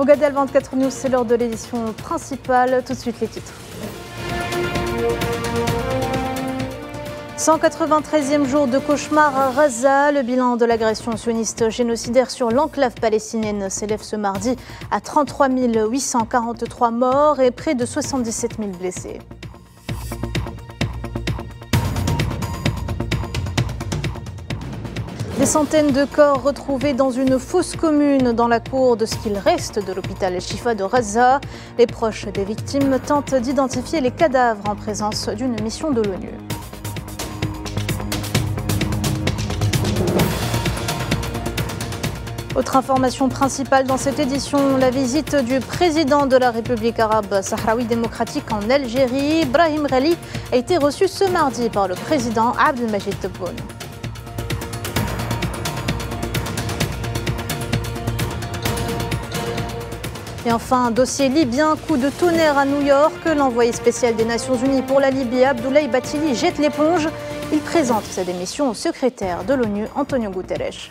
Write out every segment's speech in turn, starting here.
Au Gadel 24 News, c'est l'heure de l'édition principale. Tout de suite les titres. 193e jour de cauchemar à Gaza. Le bilan de l'agression sioniste génocidaire sur l'enclave palestinienne s'élève ce mardi à 33 843 morts et près de 77 000 blessés. Des centaines de corps retrouvés dans une fosse commune dans la cour de ce qu'il reste de l'hôpital Al-Shifa de Gaza. Les proches des victimes tentent d'identifier les cadavres en présence d'une mission de l'ONU. Autre information principale dans cette édition, la visite du président de la République arabe sahraoui démocratique en Algérie. Brahim Ghali a été reçu ce mardi par le président Abdelmajid Tebboune. Et enfin, un dossier libyen, coup de tonnerre à New York. L'envoyé spécial des Nations Unies pour la Libye, Abdoulaye Bathily, jette l'éponge. Il présente sa démission au secrétaire de l'ONU, Antonio Guterres.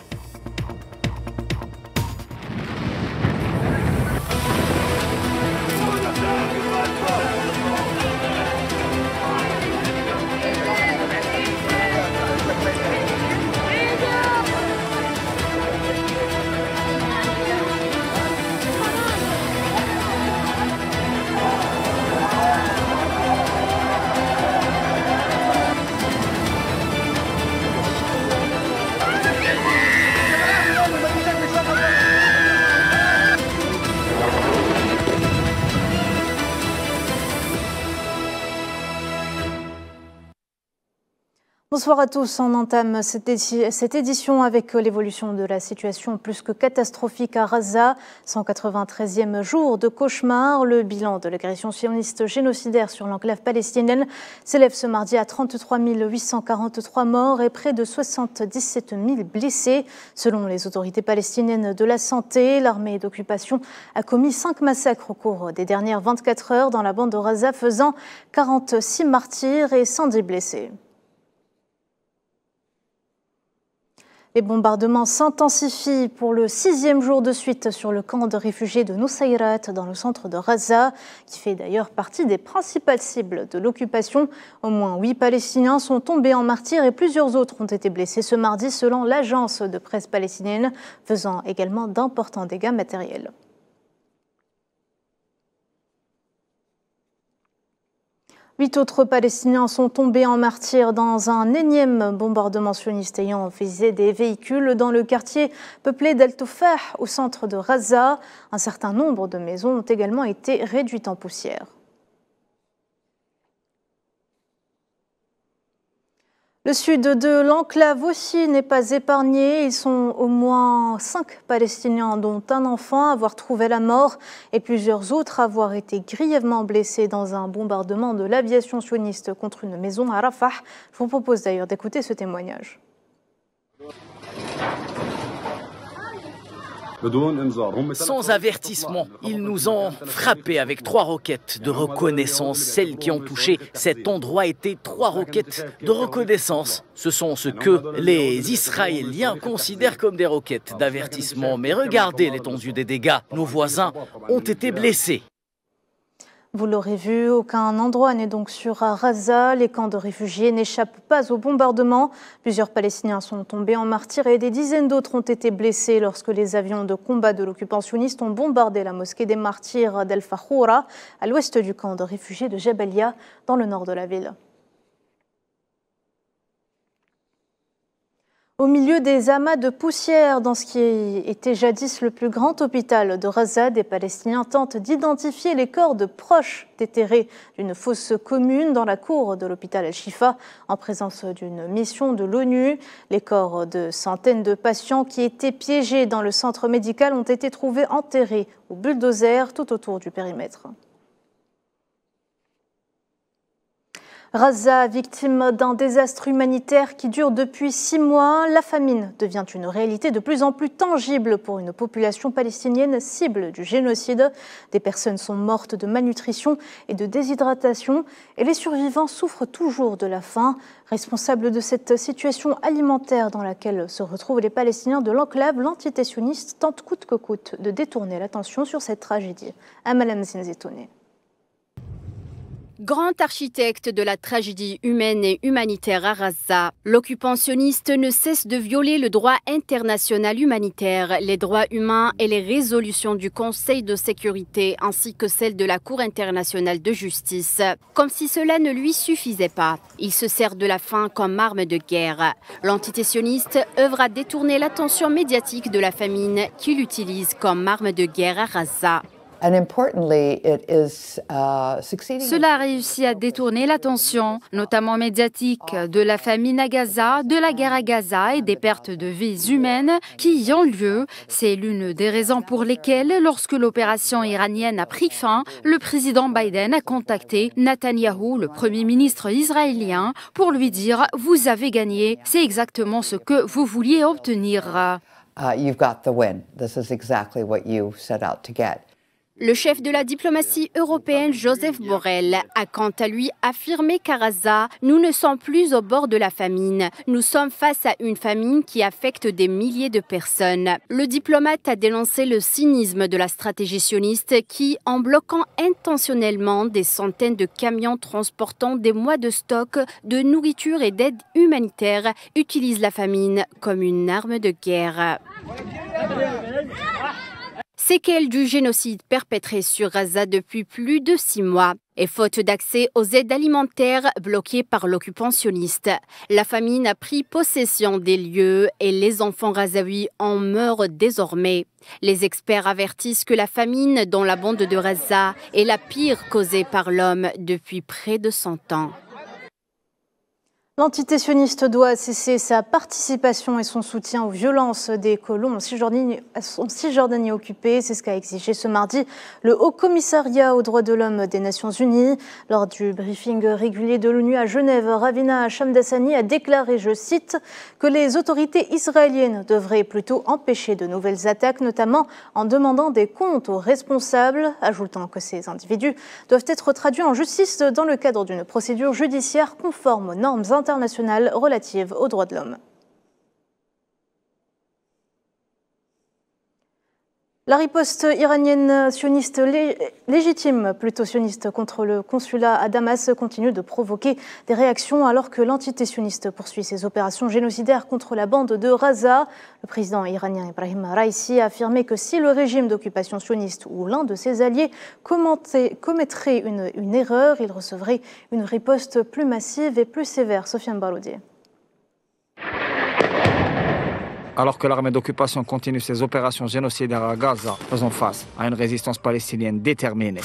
Bonsoir à tous, on entame cette édition avec l'évolution de la situation plus que catastrophique à Gaza. 193e jour de cauchemar, le bilan de l'agression sioniste génocidaire sur l'enclave palestinienne s'élève ce mardi à 33 843 morts et près de 77 000 blessés. Selon les autorités palestiniennes de la santé, l'armée d'occupation a commis 5 massacres au cours des dernières 24 heures dans la bande de Gaza, faisant 46 martyrs et 110 blessés. Les bombardements s'intensifient pour le 6e jour de suite sur le camp de réfugiés de Nusayrat dans le centre de Gaza, qui fait d'ailleurs partie des principales cibles de l'occupation. Au moins 8 Palestiniens sont tombés en martyrs et plusieurs autres ont été blessés ce mardi selon l'agence de presse palestinienne, faisant également d'importants dégâts matériels. 8 autres Palestiniens sont tombés en martyrs dans un énième bombardement sioniste ayant visé des véhicules dans le quartier peuplé d'Al-Tufah au centre de Gaza. Un certain nombre de maisons ont également été réduites en poussière. Le sud de l'enclave aussi n'est pas épargné. Ils sont au moins 5 Palestiniens, dont un enfant, à avoir trouvé la mort et plusieurs autres à avoir été grièvement blessés dans un bombardement de l'aviation sioniste contre une maison à Rafah. Je vous propose d'ailleurs d'écouter ce témoignage. Sans avertissement, ils nous ont frappés avec 3 roquettes de reconnaissance. Celles qui ont touché cet endroit étaient 3 roquettes de reconnaissance. Ce sont ce que les Israéliens considèrent comme des roquettes d'avertissement. Mais regardez l'étendue des dégâts. Nos voisins ont été blessés. Vous l'aurez vu, aucun endroit n'est donc sûr à Gaza. Les camps de réfugiés n'échappent pas au bombardement. Plusieurs Palestiniens sont tombés en martyrs et des dizaines d'autres ont été blessés lorsque les avions de combat de l'occupant sioniste ont bombardé la mosquée des martyrs d'Al-Fakhoura, à l'ouest du camp de réfugiés de Jabalia, dans le nord de la ville. Au milieu des amas de poussière dans ce qui était jadis le plus grand hôpital de Gaza, des Palestiniens tentent d'identifier les corps de proches déterrés d'une fosse commune dans la cour de l'hôpital Al-Shifa en présence d'une mission de l'ONU. Les corps de centaines de patients qui étaient piégés dans le centre médical ont été trouvés enterrés au bulldozer tout autour du périmètre. Gaza, victime d'un désastre humanitaire qui dure depuis 6 mois, la famine devient une réalité de plus en plus tangible pour une population palestinienne cible du génocide. Des personnes sont mortes de malnutrition et de déshydratation et les survivants souffrent toujours de la faim. Responsable de cette situation alimentaire dans laquelle se retrouvent les Palestiniens de l'enclave, l'entité sioniste tente coûte que coûte de détourner l'attention sur cette tragédie. Amalam Zinzetoune. Grand architecte de la tragédie humaine et humanitaire à Gaza, l'occupant sioniste ne cesse de violer le droit international humanitaire, les droits humains et les résolutions du Conseil de sécurité ainsi que celles de la Cour internationale de justice. Comme si cela ne lui suffisait pas, il se sert de la faim comme arme de guerre. L'entité sioniste œuvre à détourner l'attention médiatique de la famine qu'il utilise comme arme de guerre à Gaza. Cela a réussi à détourner l'attention, notamment médiatique, de la famine à Gaza, de la guerre à Gaza et des pertes de vies humaines qui y ont lieu. C'est l'une des raisons pour lesquelles, lorsque l'opération iranienne a pris fin, le président Biden a contacté Netanyahou, le premier ministre israélien, pour lui dire « Vous avez gagné, c'est exactement ce que vous vouliez obtenir ». You've got the win. This is exactly what you set out to get. Le chef de la diplomatie européenne, Joseph Borrell, a quant à lui affirmé qu'à Gaza, nous ne sommes plus au bord de la famine. Nous sommes face à une famine qui affecte des milliers de personnes. Le diplomate a dénoncé le cynisme de la stratégie sioniste qui, en bloquant intentionnellement des centaines de camions transportant des mois de stock de nourriture et d'aide humanitaire, utilise la famine comme une arme de guerre. Séquelles du génocide perpétré sur Gaza depuis plus de 6 mois et faute d'accès aux aides alimentaires bloquées par l'occupant sioniste. La famine a pris possession des lieux et les enfants gazaouis en meurent désormais. Les experts avertissent que la famine dans la bande de Gaza est la pire causée par l'homme depuis près de 100 ans. L'entité sioniste doit cesser sa participation et son soutien aux violences des colons en Cisjordanie occupée. C'est ce qu'a exigé ce mardi le Haut Commissariat aux droits de l'homme des Nations Unies. Lors du briefing régulier de l'ONU à Genève, Ravina Shamdasani a déclaré, je cite, que les autorités israéliennes devraient plutôt empêcher de nouvelles attaques, notamment en demandant des comptes aux responsables, ajoutant que ces individus doivent être traduits en justice dans le cadre d'une procédure judiciaire conforme aux normes internationales relatives aux droits de l'homme. La riposte iranienne sioniste légitime, plutôt sioniste, contre le consulat à Damas continue de provoquer des réactions alors que l'entité sioniste poursuit ses opérations génocidaires contre la bande de Gaza. Le président iranien Ebrahim Raisi a affirmé que si le régime d'occupation sioniste ou l'un de ses alliés commettrait une erreur, il recevrait une riposte plus massive et plus sévère. Sofiane Baroudi. Alors que l'armée d'occupation continue ses opérations génocidaires à Gaza, faisant face à une résistance palestinienne déterminée.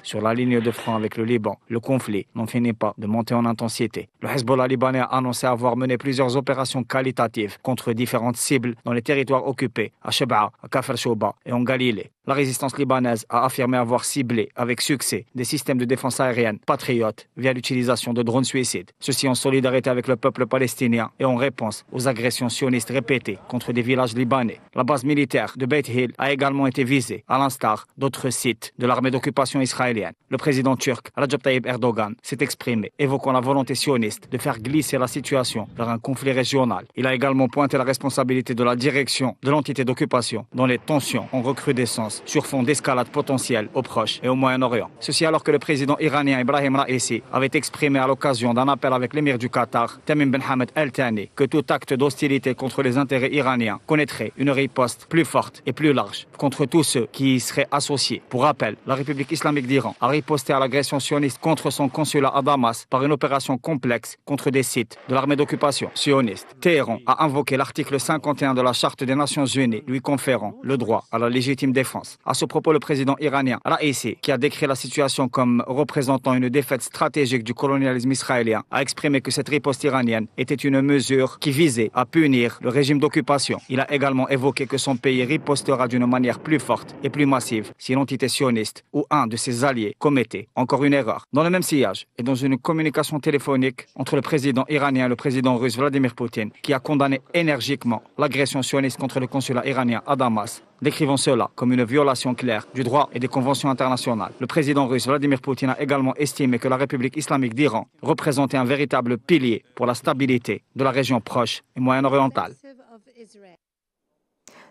Sur la ligne de front avec le Liban, le conflit n'en finit pas de monter en intensité. Le Hezbollah libanais a annoncé avoir mené plusieurs opérations qualitatives contre différentes cibles dans les territoires occupés, à Shebaa, à Kafr Shouba et en Galilée. La résistance libanaise a affirmé avoir ciblé avec succès des systèmes de défense aérienne patriotes via l'utilisation de drones suicides. Ceci en solidarité avec le peuple palestinien et en réponse aux agressions sionistes répétées contre des villages libanais. La base militaire de Beit Hill a également été visée, à l'instar d'autres sites de l'armée d'occupation israélienne. Le président turc Recep Tayyip Erdogan s'est exprimé, évoquant la volonté sioniste de faire glisser la situation vers un conflit régional. Il a également pointé la responsabilité de la direction de l'entité d'occupation dont les tensions ont recrudescence sur fond d'escalade potentielle au Proche et au Moyen-Orient. Ceci alors que le président iranien Ebrahim Raisi avait exprimé à l'occasion d'un appel avec l'émir du Qatar, Tamim Ben Hamad Al Thani, que tout acte d'hostilité contre les intérêts iraniens connaîtrait une riposte plus forte et plus large contre tous ceux qui y seraient associés. Pour rappel, la République islamique d'Iran a riposté à l'agression sioniste contre son consulat à Damas par une opération complexe contre des sites de l'armée d'occupation sioniste. Téhéran a invoqué l'article 51 de la Charte des Nations Unies, lui conférant le droit à la légitime défense. À ce propos, le président iranien Raisi, qui a décrit la situation comme représentant une défaite stratégique du colonialisme israélien, a exprimé que cette riposte iranienne était une mesure qui visait à punir le régime d'occupation. Il a également évoqué que son pays ripostera d'une manière plus forte et plus massive si l'entité sioniste ou un de ses alliés alliés commettaient encore une erreur. Dans le même sillage et dans une communication téléphonique entre le président iranien et le président russe Vladimir Poutine, qui a condamné énergiquement l'agression sioniste contre le consulat iranien à Damas, décrivant cela comme une violation claire du droit et des conventions internationales. Le président russe Vladimir Poutine a également estimé que la République islamique d'Iran représentait un véritable pilier pour la stabilité de la région proche et moyen-orientale.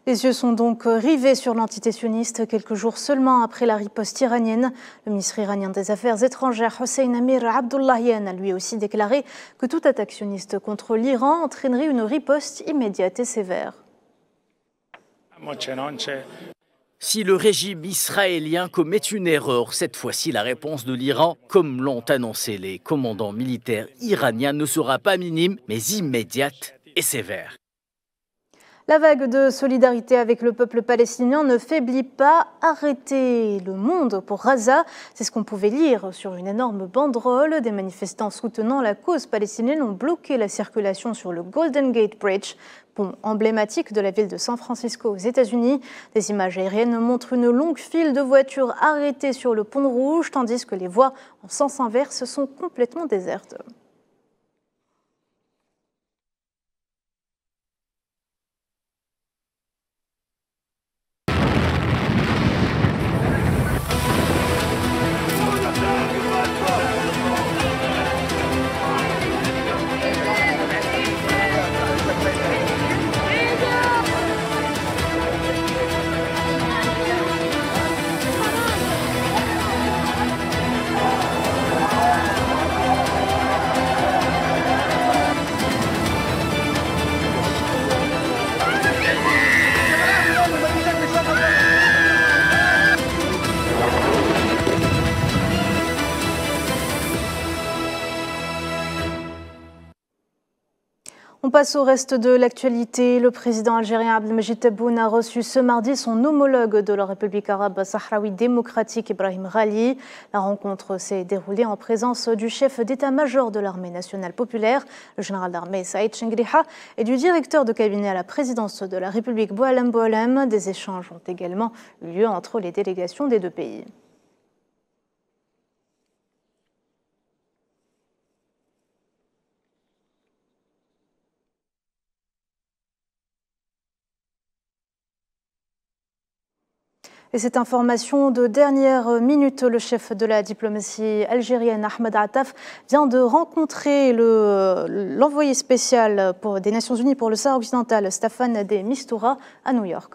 Les yeux sont donc rivés sur l'entité sioniste quelques jours seulement après la riposte iranienne. Le ministre iranien des Affaires étrangères Hossein Amir Abdollahian a lui aussi déclaré que toute attaque sioniste contre l'Iran entraînerait une riposte immédiate et sévère. Si le régime israélien commet une erreur, cette fois-ci la réponse de l'Iran, comme l'ont annoncé les commandants militaires iraniens, ne sera pas minime, mais immédiate et sévère. La vague de solidarité avec le peuple palestinien ne faiblit pas. Arrêtez le monde pour Gaza. C'est ce qu'on pouvait lire sur une énorme banderole. Des manifestants soutenant la cause palestinienne ont bloqué la circulation sur le Golden Gate Bridge, pont emblématique de la ville de San Francisco aux États-Unis. Des images aériennes montrent une longue file de voitures arrêtées sur le pont rouge, tandis que les voies en sens inverse sont complètement désertes. On passe au reste de l'actualité. Le président algérien Abdelmajid Tebboune a reçu ce mardi son homologue de la République arabe sahraoui démocratique Ibrahim Ghali. La rencontre s'est déroulée en présence du chef d'état-major de l'armée nationale populaire, le général d'armée Saïd Chengriha, et du directeur de cabinet à la présidence de la République Boualem Boualem. Des échanges ont également eu lieu entre les délégations des deux pays. Et cette information de dernière minute, le chef de la diplomatie algérienne, Ahmed Attaf, vient de rencontrer l'envoyé spécial des Nations Unies pour le Sahara occidental, Staffan de Mistura, à New York.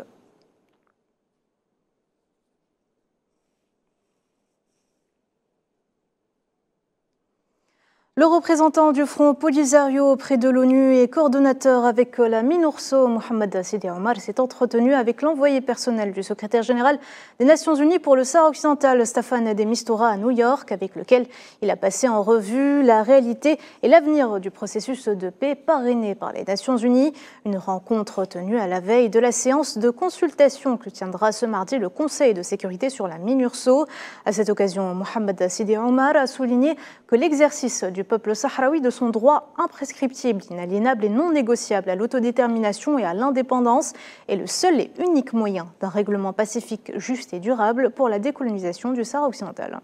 Le représentant du Front Polisario auprès de l'ONU et coordonnateur avec la MINURSO, Mohamed Sidi Omar, s'est entretenu avec l'envoyé personnel du secrétaire général des Nations Unies pour le Sahara occidental, Staffan de Mistura, à New York, avec lequel il a passé en revue la réalité et l'avenir du processus de paix parrainé par les Nations Unies. Une rencontre tenue à la veille de la séance de consultation que tiendra ce mardi le Conseil de sécurité sur la MINURSO. À cette occasion, Mohamed Sidi Omar a souligné que l'exercice du peuple sahraoui de son droit imprescriptible, inaliénable et non négociable à l'autodétermination et à l'indépendance est le seul et unique moyen d'un règlement pacifique, juste et durable pour la décolonisation du Sahara occidental.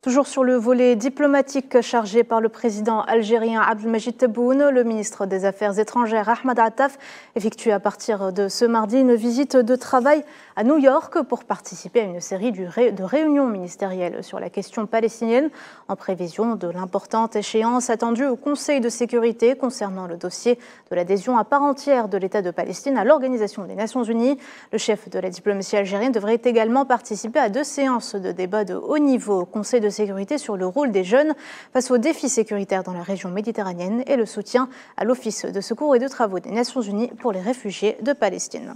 Toujours sur le volet diplomatique chargé par le président algérien Abdelmajid Tebboune, le ministre des Affaires étrangères Ahmed Attaf effectue à partir de ce mardi une visite de travail à New York pour participer à une série de réunions ministérielles sur la question palestinienne en prévision de l'importante échéance attendue au Conseil de sécurité concernant le dossier de l'adhésion à part entière de l'État de Palestine à l'Organisation des Nations Unies. Le chef de la diplomatie algérienne devrait également participer à 2 séances de débat de haut niveau au Conseil de sécurité sur le rôle des jeunes face aux défis sécuritaires dans la région méditerranéenne et le soutien à l'Office de secours et de travaux des Nations Unies pour les réfugiés de Palestine.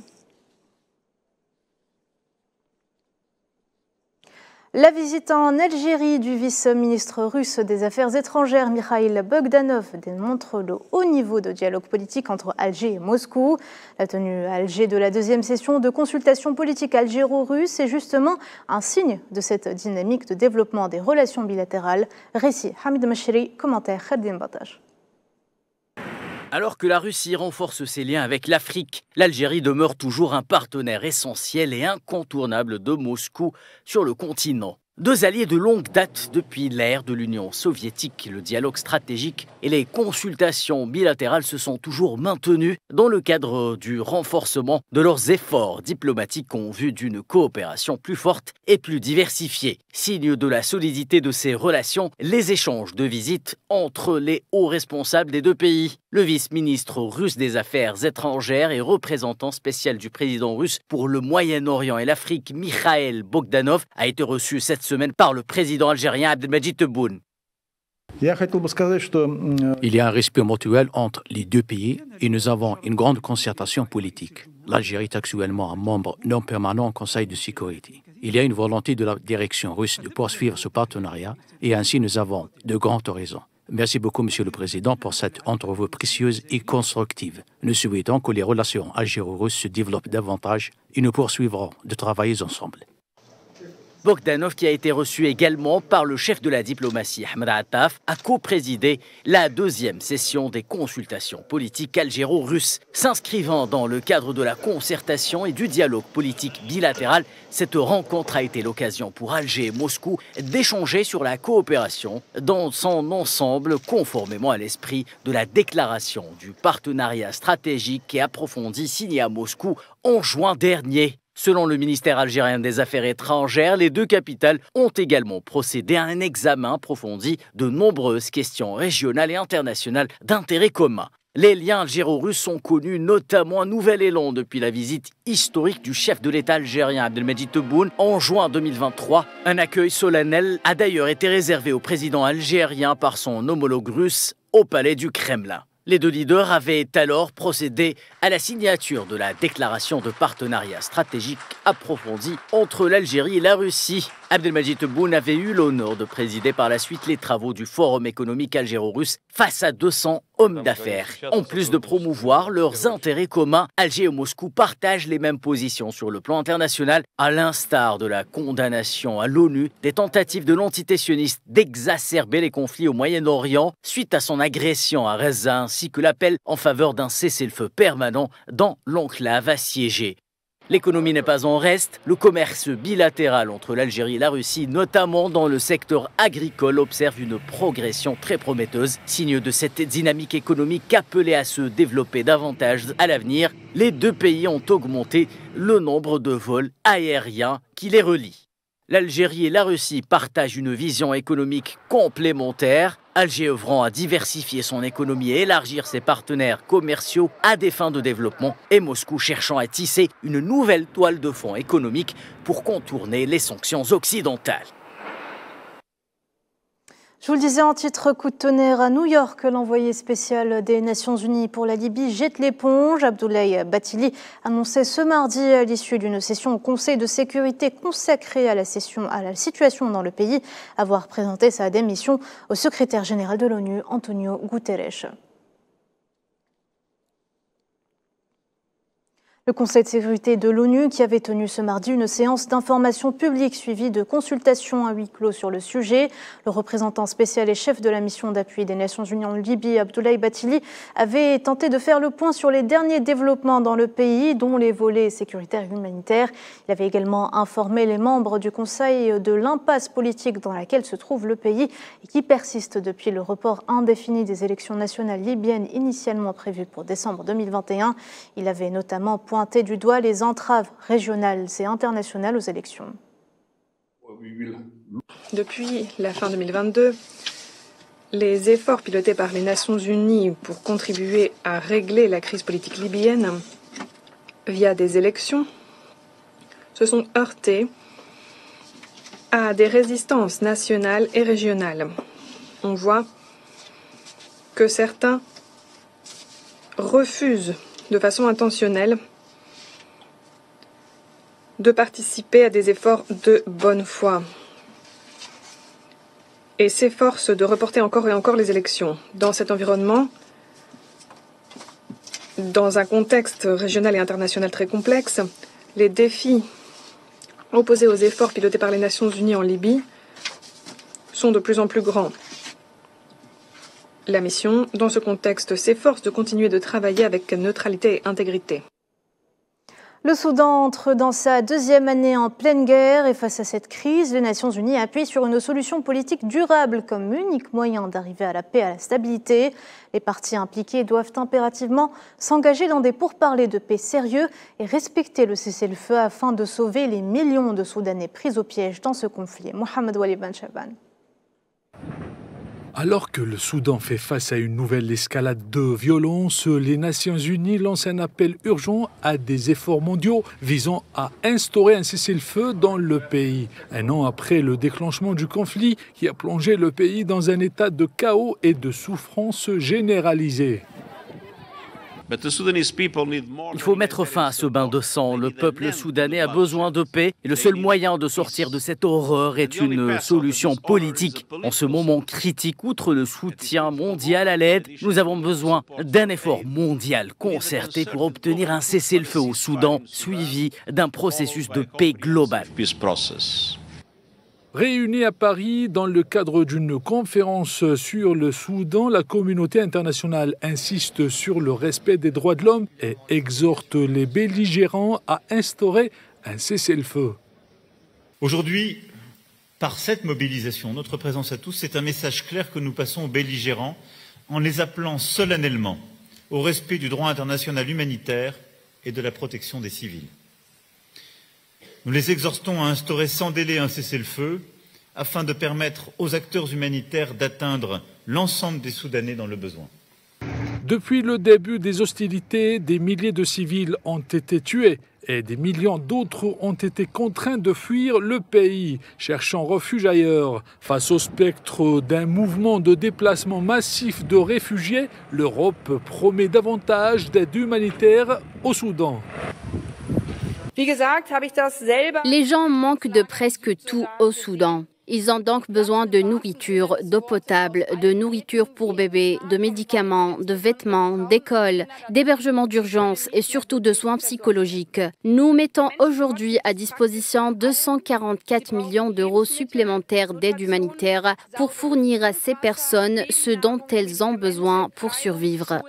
La visite en Algérie du vice-ministre russe des Affaires étrangères Mikhail Bogdanov démontre le haut niveau de dialogue politique entre Alger et Moscou. La tenue à Alger de la 2e session de consultation politique algéro-russe est justement un signe de cette dynamique de développement des relations bilatérales. Récit Hamid Machiri, commentaire Khadim Batash. Alors que la Russie renforce ses liens avec l'Afrique, l'Algérie demeure toujours un partenaire essentiel et incontournable de Moscou sur le continent. Deux alliés de longue date depuis l'ère de l'Union soviétique, le dialogue stratégique et les consultations bilatérales se sont toujours maintenus dans le cadre du renforcement de leurs efforts diplomatiques en vue d'une coopération plus forte et plus diversifiée. Signe de la solidité de ces relations, les échanges de visites entre les hauts responsables des deux pays. Le vice-ministre russe des Affaires étrangères et représentant spécial du président russe pour le Moyen-Orient et l'Afrique, Mikhail Bogdanov, a été reçu cette semaine par le président algérien Abdelmadjid Tebboune. Il y a un respect mutuel entre les deux pays et nous avons une grande concertation politique. L'Algérie est actuellement un membre non permanent au Conseil de sécurité. Il y a une volonté de la direction russe de poursuivre ce partenariat et ainsi nous avons de grandes raisons. Merci beaucoup, Monsieur le Président, pour cette entrevue précieuse et constructive. Nous souhaitons que les relations algéro-russes se développent davantage et nous poursuivrons de travailler ensemble. Bogdanov, qui a été reçu également par le chef de la diplomatie, Ahmed Attaf, a co-présidé la deuxième session des consultations politiques algéro-russes. S'inscrivant dans le cadre de la concertation et du dialogue politique bilatéral, cette rencontre a été l'occasion pour Alger et Moscou d'échanger sur la coopération dans son ensemble, conformément à l'esprit de la déclaration du partenariat stratégique et approfondi signée à Moscou en juin dernier. Selon le ministère algérien des Affaires étrangères, les deux capitales ont également procédé à un examen approfondi de nombreuses questions régionales et internationales d'intérêt commun. Les liens algéro-russes ont connu notamment un nouvel élan depuis la visite historique du chef de l'État algérien Abdelmadjid Tebboune en juin 2023. Un accueil solennel a d'ailleurs été réservé au président algérien par son homologue russe au palais du Kremlin. Les deux leaders avaient alors procédé à la signature de la déclaration de partenariat stratégique approfondi entre l'Algérie et la Russie. Abdelmadjid Tebboune avait eu l'honneur de présider par la suite les travaux du Forum économique algéro-russe face à 200 hommes d'affaires. En plus de promouvoir leurs intérêts communs, Alger et Moscou partagent les mêmes positions sur le plan international, à l'instar de la condamnation à l'ONU des tentatives de l'entité sioniste d'exacerber les conflits au Moyen-Orient suite à son agression à Gaza, ainsi que l'appel en faveur d'un cessez-le-feu permanent dans l'enclave assiégée. L'économie n'est pas en reste. Le commerce bilatéral entre l'Algérie et la Russie, notamment dans le secteur agricole, observe une progression très prometteuse. Signe de cette dynamique économique appelée à se développer davantage à l'avenir, les deux pays ont augmenté le nombre de vols aériens qui les relient. L'Algérie et la Russie partagent une vision économique complémentaire. Alger œuvrant à diversifier son économie et élargir ses partenaires commerciaux à des fins de développement et Moscou cherchant à tisser une nouvelle toile de fond économique pour contourner les sanctions occidentales. Je vous le disais en titre coup de tonnerre à New York, l'envoyé spécial des Nations Unies pour la Libye jette l'éponge. Abdoulaye Bathily annonçait ce mardi à l'issue d'une session au Conseil de sécurité consacrée à la situation dans le pays, avoir présenté sa démission au secrétaire général de l'ONU, Antonio Guterres. Le Conseil de sécurité de l'ONU qui avait tenu ce mardi une séance d'information publique suivie de consultations à huis clos sur le sujet. Le représentant spécial et chef de la mission d'appui des Nations Unies en Libye, Abdoulaye Bathily, avait tenté de faire le point sur les derniers développements dans le pays, dont les volets sécuritaires et humanitaires. Il avait également informé les membres du Conseil de l'impasse politique dans laquelle se trouve le pays et qui persiste depuis le report indéfini des élections nationales libyennes initialement prévues pour décembre 2021. Il avait notamment pointé du doigt les entraves régionales et internationales aux élections. Depuis la fin 2022, les efforts pilotés par les Nations Unies pour contribuer à régler la crise politique libyenne via des élections se sont heurtés à des résistances nationales et régionales. On voit que certains refusent de façon intentionnelle de participer à des efforts de bonne foi et s'efforcent de reporter encore et encore les élections. Dans cet environnement, dans un contexte régional et international très complexe, les défis opposés aux efforts pilotés par les Nations Unies en Libye sont de plus en plus grands. La mission, dans ce contexte, s'efforce de continuer de travailler avec neutralité et intégrité. Le Soudan entre dans sa deuxième année en pleine guerre et face à cette crise, les Nations Unies appuient sur une solution politique durable comme unique moyen d'arriver à la paix et à la stabilité. Les parties impliquées doivent impérativement s'engager dans des pourparlers de paix sérieux et respecter le cessez-le-feu afin de sauver les millions de Soudanais pris au piège dans ce conflit. Mohamed Walid Ben Chaban. Alors que le Soudan fait face à une nouvelle escalade de violence, les Nations Unies lancent un appel urgent à des efforts mondiaux visant à instaurer un cessez-le-feu dans le pays. Un an après le déclenchement du conflit qui a plongé le pays dans un état de chaos et de souffrance généralisée. Il faut mettre fin à ce bain de sang. Le peuple soudanais a besoin de paix et le seul moyen de sortir de cette horreur est une solution politique. En ce moment critique, outre le soutien mondial à l'aide, nous avons besoin d'un effort mondial concerté pour obtenir un cessez-le-feu au Soudan, suivi d'un processus de paix global. Réunie à Paris dans le cadre d'une conférence sur le Soudan, la communauté internationale insiste sur le respect des droits de l'homme et exhorte les belligérants à instaurer un cessez-le-feu. Aujourd'hui, par cette mobilisation, notre présence à tous, c'est un message clair que nous passons aux belligérants en les appelant solennellement au respect du droit international humanitaire et de la protection des civils. Nous les exhortons à instaurer sans délai un cessez-le-feu afin de permettre aux acteurs humanitaires d'atteindre l'ensemble des Soudanais dans le besoin. Depuis le début des hostilités, des milliers de civils ont été tués et des millions d'autres ont été contraints de fuir le pays, cherchant refuge ailleurs. Face au spectre d'un mouvement de déplacement massif de réfugiés, l'Europe promet davantage d'aide humanitaire au Soudan. Les gens manquent de presque tout au Soudan. Ils ont donc besoin de nourriture, d'eau potable, de nourriture pour bébés, de médicaments, de vêtements, d'écoles, d'hébergements d'urgence et surtout de soins psychologiques. Nous mettons aujourd'hui à disposition 244 millions d'euros supplémentaires d'aide humanitaire pour fournir à ces personnes ce dont elles ont besoin pour survivre.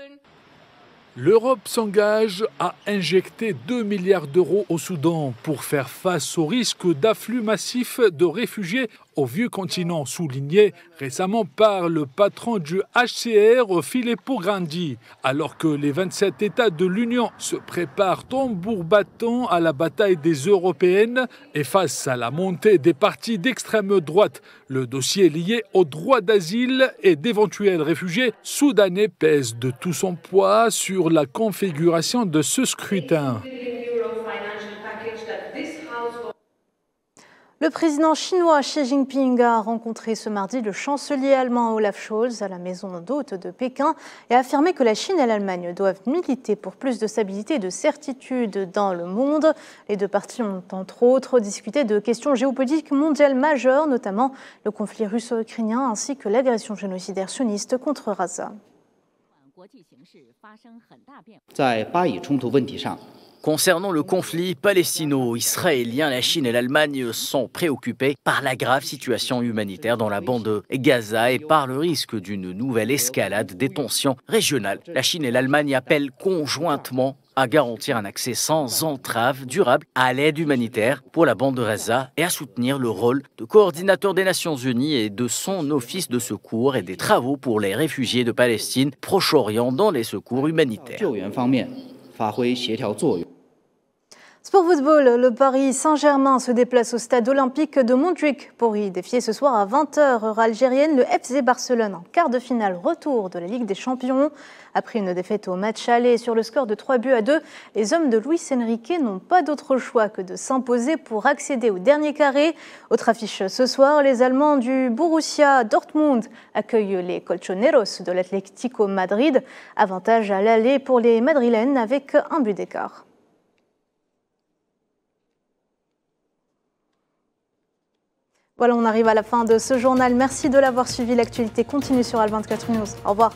L'Europe s'engage à injecter 2 milliards d'euros au Soudan pour faire face au risque d'afflux massif de réfugiés au vieux continent, souligné récemment par le patron du HCR, Filippo Grandi. Alors que les 27 États de l'Union se préparent tambour battant à la bataille des Européennes et face à la montée des partis d'extrême droite, le dossier lié au droit d'asile et d'éventuels réfugiés soudanais pèse de tout son poids sur la configuration de ce scrutin. Le président chinois Xi Jinping a rencontré ce mardi le chancelier allemand Olaf Scholz à la maison d'hôte de Pékin et a affirmé que la Chine et l'Allemagne doivent militer pour plus de stabilité et de certitude dans le monde. Les deux parties ont entre autres discuté de questions géopolitiques mondiales majeures, notamment le conflit russo-ukrainien ainsi que l'agression génocidaire sioniste contre Gaza. Concernant le conflit palestino-israélien, la Chine et l'Allemagne sont préoccupées par la grave situation humanitaire dans la bande de Gaza et par le risque d'une nouvelle escalade des tensions régionales. La Chine et l'Allemagne appellent conjointement à garantir un accès sans entrave durable à l'aide humanitaire pour la bande de Gaza et à soutenir le rôle de coordinateur des Nations Unies et de son office de secours et des travaux pour les réfugiés de Palestine, Proche-Orient dans les secours humanitaires. Sport football, le Paris Saint-Germain se déplace au stade olympique de Montjuïc pour y défier ce soir à 20h heure algérienne le FC Barcelone en quart de finale retour de la Ligue des Champions. Après une défaite au match aller sur le score de 3-2, les hommes de Luis Enrique n'ont pas d'autre choix que de s'imposer pour accéder au dernier carré. Autre affiche ce soir, les Allemands du Borussia Dortmund accueillent les Colchoneros de l'Atlético Madrid. Avantage à l'aller pour les Madrilènes avec un but d'écart. Voilà, on arrive à la fin de ce journal. Merci de l'avoir suivi. L'actualité continue sur Al24 News. Au revoir.